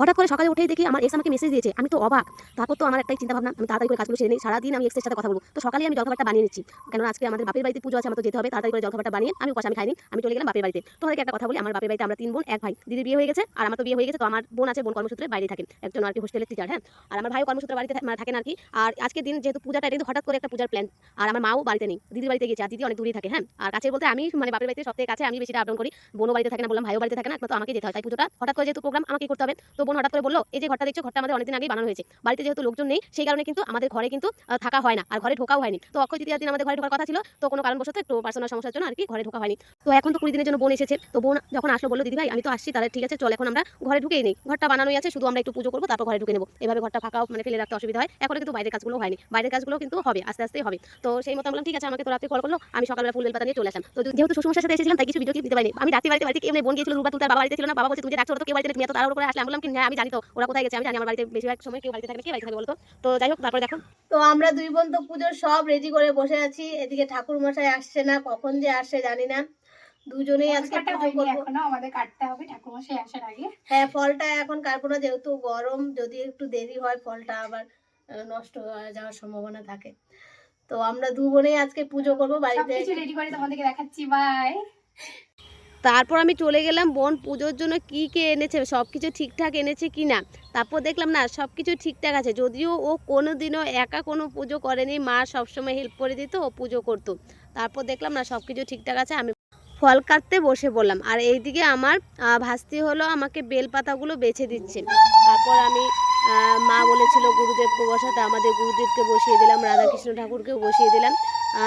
হঠাৎ করে সকালে উঠেই দেখি আমার এক্স আমাকে মেসেজ দিয়েছে। আমি তো অবাক। তারপর তো আমার একটাই চিন্তা ভাবনা, আমি তাড়াতাড়ি করে কাজগুলো সেরে নিই, সারাদিন আমি এক্সের সাথে কথা বলবো। তো সকালেই আমি জলখাবারটা বানিয়ে নিচ্ছি, কেননা আজকে আমাদের বাপের বাড়িতে পুজো আছে, আমার তো যেতে হবে। তাড়াতাড়ি করে জলখাবারটা বানিয়ে আমি উপাস, আমি খাইনি, আমি চলে গেলাম বাপের বাড়িতে। তোমাদেরকে একটা কথা বলি, আমার বাপের বাড়িতে আমরা 3 বোন 1 ভাই। দিদির বিয়ে হয়ে গেছে আর আমার তো বিয়ে হয়ে গেছে। তো আমার বোন আছে, বোন কর্মসূত্রে বাইরে থাকেন, একজন আর কি হোস্টেলের টিচার, হ্যাঁ। আর আমার ভাইও কর্মসূত্রে বাড়িতে থাকেন আর কি। আর আজকের দিন যেহেতু পূজাটা, এটা কিন্তু হঠাৎ করে একটা পূজার প্ল্যান। আর আমার মাও বাড়িতে নেই, দিদির বাড়িতে গেছে। আর দিদি অনেক দূরেই থাকে, হ্যাঁ। আর কাছে বলতে আমি মানে বাপের বাড়িতে সবথেকে কাছে, আমি বেশিটা আপডাউন করি। বোনও বাড়িতে থাকে না, বললাম ভাইও বাড়িতে থাকে না, একমাত্র আমাকে যেতে হয়। তাই পুজোটা হঠাৎ করে যেহেতু প্রোগ্রাম, আমাকে করতে হবে। তো বোন হঠাৎ করে বললো, এই যে ঘরটা দেখছো, ঘরটা আমাদের অনেকদিন আগেই বানানো হয়েছে। বাড়িতে যেহেতু লোকজন নেই, সেই কারণে কিন্তু আমাদের ঘরে কিন্তু থাকা হয় না, আর ঘরে ঢোকাও হয়নি। তো অক্ষয় তৃতীয়ার দিন আমাদের ঘরে ঢোকার কথা ছিল, তো কোনো কারণবশত একটু পার্সোনাল সমস্যার জন্য আর কি ঘরে ঢোকা হয়নি। তো এখন তো 20 দিনের জন্য বোন এসেছে। তো বোন যখন আসলো বললো, দিদি ভাই আমি তো আসছি, তাহলে ঠিক আছে চল এখন আমরা ঘরে ঢুকেই নেই, ঘরটা বানানোই আছে, শুধু আমরা একটু পুজো করবো, তারপর ঘরে ঢুকে নেবো। এভাবে ঘরটা ফাঁকাও মানে ফেলে রাখতে অসুবিধা হয়। এখন কিন্তু বাইরের কাজগুলো হয়নি, বাইরের কাজগুলো কিন্তু হবে, আস্তে আস্তে হবে। তো সেই মতো বললাম ঠিক আছে, আমাকে তো রাতে কল করলো, আমি সকালবেলা ফুল বেলপাতা নিয়ে চলে আসলাম। তো যেহেতু শ্বশুরমশাইয়ের সাথে এসেছিলাম, তাই কিছু ভিডিও ক্লিপ দিতে পারিনি। আমি রাতে বাড়িতে কি বোন গিয়েছিল রুবা তুলতে, বাবা বাড়িতে ছিল না। বাবা বলছে তুমি যে ডাকছো, ওরা তো কেউ বাড়িতে নেই, তুমি এত তাড়াহুড়ো করে আসলে। আমি বললাম কি হ্যাঁ আমি জানি, তো ওরা কোথায় গেছে আমি জানি, আমার বাড়িতে বেশিরভাগ সময় কেউ বাড়িতে থাকে না, কে বাড়িতে থাকে বলতো। তো যাই হোক, তারপরে দেখো, তো আমরা 2 বোন তো পুজোর সব রেডি করে বসে আছি। এদিকে ঠাকুর মশাই আসছে না, কখন যে আসে জানি না। দুজনেই আজকে পুজো করব, এখনো আমাদের কাটতে হবে ঠাকুর মশাই আসার আগে। হ্যাঁ, ফলটা এখন কাটবো না, যেহেতু গরম, যদি একটু দেরি হয় ফলটা আবার নষ্ট হয়ে যাওয়ার সম্ভাবনা থাকে। তো আমরা 2 বোনেই আজকে পুজো করব বাড়িতে, সবকিছু রেডি করে তোমাদেরকে দেখাচ্ছি। বাই। তারপর আমি চলে গেলাম বোন পুজোর জন্য কি কে এনেছে, সব কিছু ঠিকঠাক এনেছে কি না। তারপর দেখলাম না, সব কিছু ঠিকঠাক আছে। যদিও ও কোনো দিনও একা কোনো পুজো করেনি, মা সবসময় হেল্প করে দিত, ও পুজো করতো। তারপর দেখলাম না, সব কিছু ঠিকঠাক আছে। আমি ফল কাটতে বসে পড়লাম, আর এইদিকে আমার ভাস্তি হলো আমাকে বেলপাতাগুলো বেছে দিচ্ছে। তারপর আমি মা বলেছিল গুরুদেবকে বসাতে, আমাদের গুরুদেবকে বসিয়ে দিলাম, রাধাকৃষ্ণ ঠাকুরকেও বসিয়ে দিলাম।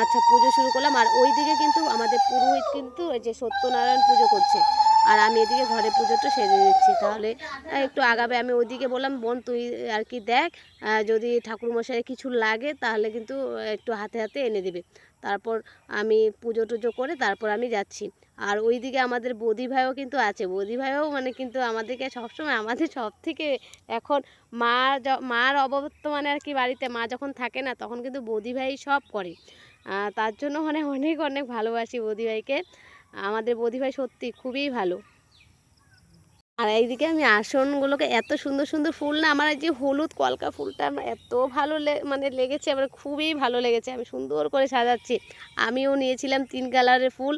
আচ্ছা, পুজো শুরু করলাম। আর ওইদিকে কিন্তু আমাদের পুরোহিত কিন্তু ওই যে সত্যনারায়ণ পুজো করছে, আর আমি এদিকে ঘরে পুজোটা সেরে দিচ্ছি। তাহলে একটু আগাবে। আমি ওইদিকে বললাম বোন তুই আর কি দেখ, যদি ঠাকুরমশাইয়ের কিছু লাগে তাহলে কিন্তু একটু হাতে হাতে এনে দেবে। তারপর আমি পুজো টুজো করে তারপর আমি যাচ্ছি। আর ওইদিকে আমাদের বৌদি ভাইও কিন্তু আছে, বৌদি ভাইও মানে কিন্তু আমাদেরকে সবসময়, আমাদের সব থেকে এখন মার অবর্তমানে আর কি বাড়িতে মা যখন থাকে না, তখন কিন্তু বৌদি ভাই সব করে। তার জন্য মানে অনেক অনেক ভালোবাসি বৌদি ভাইকে। আমাদের বৌদি ভাই সত্যি খুবই ভালো। আর এইদিকে আমি আসনগুলোকে, এত সুন্দর সুন্দর ফুল না, আমার এই যে হলুদ কলকা ফুলটা আমার এত ভালো মানে লেগেছে, আমার খুবই ভালো লেগেছে। আমি সুন্দর করে সাজাচ্ছি। আমিও নিয়েছিলাম 3 কালারের ফুল,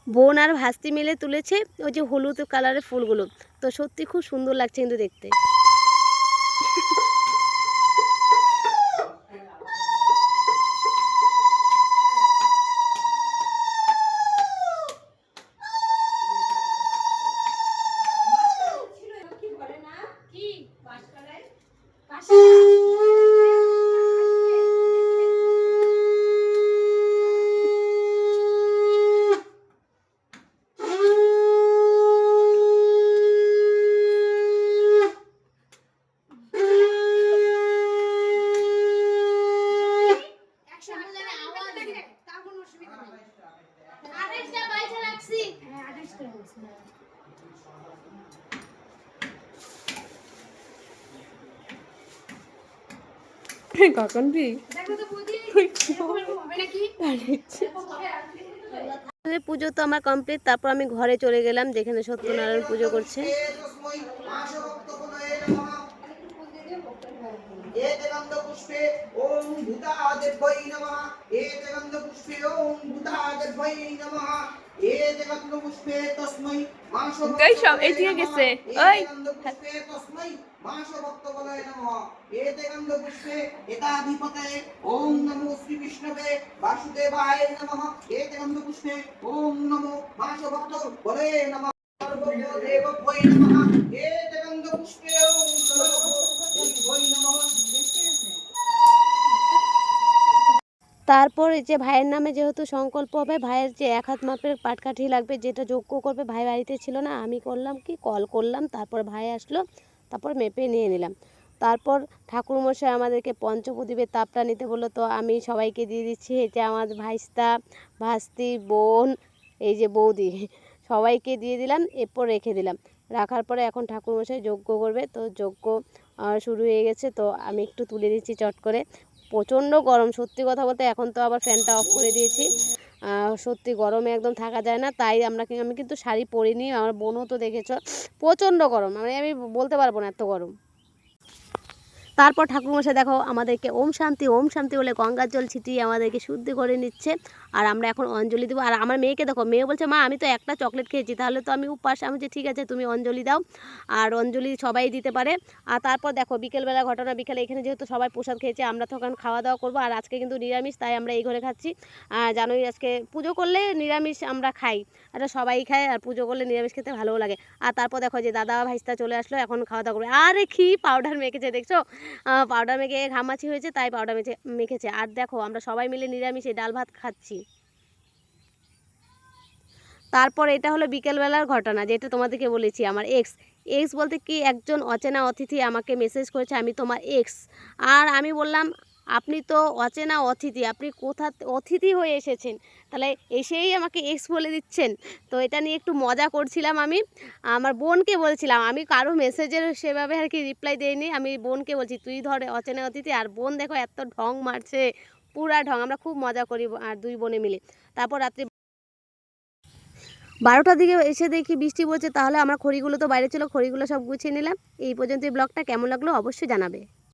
বোন আর ভাস্তি মিলে তুলেছে ওই যে হলুদ কালারের ফুলগুলো। তো সত্যি খুব সুন্দর লাগছে কিন্তু দেখতে। কখন পুজো তো আমার কমপ্লিট। তারপর আমি ঘরে চলে গেলাম, যেখানে সত্যনারায়ণ পুজো করছে। एतगन्धपुष्पे ओम भूतादिभ्यै नमः एतगन्धपुष्पे ओम भूतादिभ्यै नमः एतगन्धपुष्पे तस्मै এদিকে গেছে ওই एतगन्धपुष्पे तस्मै माशभक्तबलाय नमः एतगन्धपुष्पे एताधिपतये ओम नमो श्री विष्णवे वासुदेवाय नमः एतगन्धपुष्पे ओम नमो माशभक्तबलाय नमः सर्वदेवभ्यै नमः एतगन्धपुष्पे ओम सर्वदेवभ्यै नमः। তারপর এই যে ভাইয়ের নামে যেহেতু সংকল্প হবে, ভাইয়ের যে 1 হাত মাপের পাটকাঠি লাগবে, যেটা যজ্ঞ করবে, ভাই বাড়িতে ছিল না, আমি করলাম কি কল করলাম, তারপর ভাই আসলো, তারপর মেপে নিয়ে নিলাম। তারপর ঠাকুরমশাই আমাদেরকে পঞ্চপ্রদীপের তাপটা নিতে বললো, তো আমি সবাইকে দিয়ে দিচ্ছি। এই যে আমার ভাইস্তা, ভাস্তি, বোন, এই যে বৌদি, সবাইকে দিয়ে দিলাম, এরপর রেখে দিলাম। রাখার পরে এখন ঠাকুরমশাই যজ্ঞ করবে। তো যজ্ঞ শুরু হয়ে গেছে, তো আমি একটু তুলে দিচ্ছি চট করে। প্রচণ্ড গরম, সত্যি কথা বলতে। এখন তো আবার ফ্যানটা অফ করে দিয়েছি। সত্যি গরমে একদম থাকা যায় না, তাই আমি কিন্তু শাড়ি পরিনি। আমার বোনও তো দেখেছ, প্রচণ্ড গরম, মানে আমি বলতে পারবো না এত গরম। তারপর ঠাকুরমশাই দেখো আমাদেরকে ওম শান্তি বলে গঙ্গার জল ছিটিয়ে আমাদেরকে শুদ্ধি করে নিচ্ছে। আর আমরা এখন অঞ্জলি দেবো। আর আমার মেয়েকে দেখো, মেয়ে বলছে মা আমি তো একটা চকলেট খেয়েছি, তাহলে তো আমি উপাস। আমি বলছি ঠিক আছে তুমি অঞ্জলি দাও। আর অঞ্জলি সবাই দিতে পারে। আর তারপর দেখো বিকেলবেলা ঘটনা, বিকেলে এখানে যেহেতু সবাই প্রসাদ খেয়েছে, আমরা তো এখন খাওয়া দাওয়া করবো। আর আজকে কিন্তু নিরামিষ, তাই আমরা এই ঘরে খাচ্ছি। জানোই আজকে পুজো করলে নিরামিষ আমরা খাই, এটা সবাই খায়, আর পুজো করলে নিরামিষ খেতে ভালোও লাগে। আর তারপর দেখো যে দাদা ভাইস্তা চলে আসলো, এখন খাওয়া দাওয়া করবে। আরে কি পাউডার মেখেছে দেখছো, পাউডার মেখে ঘামাচি হয়েছে, তাই পাউডার মেখেছে। আর দেখো আমরা সবাই মিলে নিরামিষে ডাল ভাত খাচ্ছি। তারপর এটা হলো বিকেলবেলার ঘটনা, যেটা তোমাদেরকে বলেছি। আমার এক্স এক্স বলতে কি, একজন অচেনা অতিথি আমাকে মেসেজ করেছে আমি তোমার এক্স। আর আমি বললাম আপনি তো অচেনা অতিথি, আপনি কোথা অতিথি হয়ে এসেছেন, তাহলে এসেই আমাকে এক্স বলে দিচ্ছেন। তো এটা নিয়ে একটু মজা করছিলাম। আমি আমার বোনকে বলছিলাম, আমি কারো মেসেজের সেভাবে আর কি রিপ্লাই দিইনি, আমি বোনকে বলছি তুই ধর অচেনা অতিথি। আর বোন দেখো এত ঢং মারছে, পুরা ঢং। আমরা খুব মজা করি আর দুই বোনে মিলে। তারপর রাত্রি 12টার দিকে এসে দেখি বৃষ্টি পড়ছে, তাহলে আমরা খড়িগুলো তো বাইরে ছিল, খড়িগুলো সব গুছিয়ে নিলাম। এই পর্যন্ত এই ব্লগটা কেমন লাগলো অবশ্যই জানাবে।